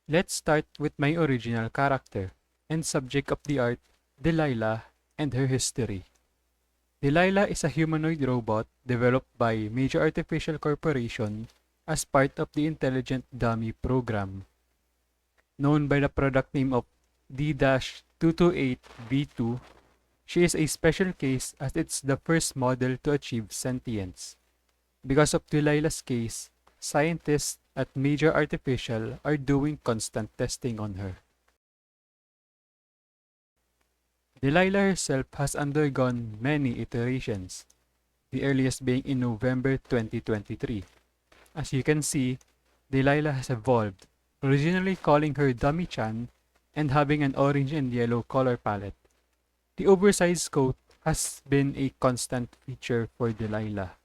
Let's start with my original character and subject of the art, Delilah, and her history. Delilah is a humanoid robot developed by Major Artificial Corporation as part of the Intelligent Dummy program, known by the product name of D-228B2. She is a special case as it's the first model to achieve sentience. Because of Delilah's case, scientists at Major Artificial are doing constant testing on her. Delilah herself has undergone many iterations, the earliest being in November 2023. As you can see, Delilah has evolved, originally calling her Dummy-chan and having an orange and yellow color palette. The oversized coat has been a constant feature for Delilah.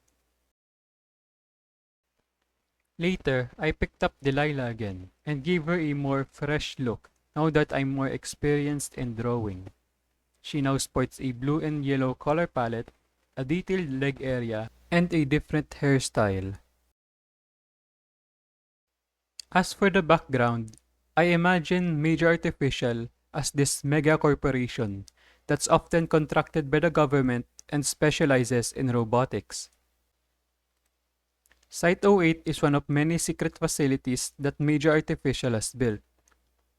Later, I picked up Delilah again and gave her a more fresh look now that I'm more experienced in drawing. She now sports a blue and yellow color palette, a detailed leg area, and a different hairstyle. As for the background, I imagine Major Artificial as this mega corporation that's often contracted by the government and specializes in robotics. Site 08 is one of many secret facilities that Major Artificial has built.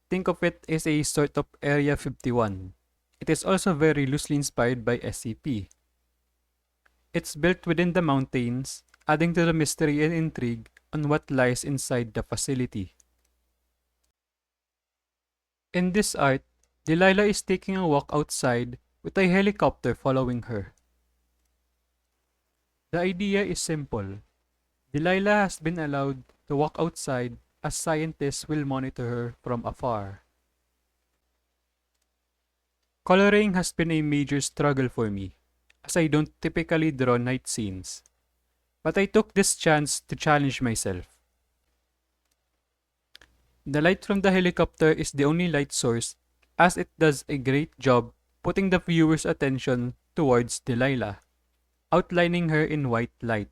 Think of it as a sort of Area 51. It is also very loosely inspired by SCP. It's built within the mountains, adding to the mystery and intrigue on what lies inside the facility. In this art, Delilah is taking a walk outside with a helicopter following her. The idea is simple. Delilah has been allowed to walk outside as scientists will monitor her from afar. Coloring has been a major struggle for me, as I don't typically draw night scenes. But I took this chance to challenge myself. The light from the helicopter is the only light source, as it does a great job putting the viewer's attention towards Delilah, outlining her in white light.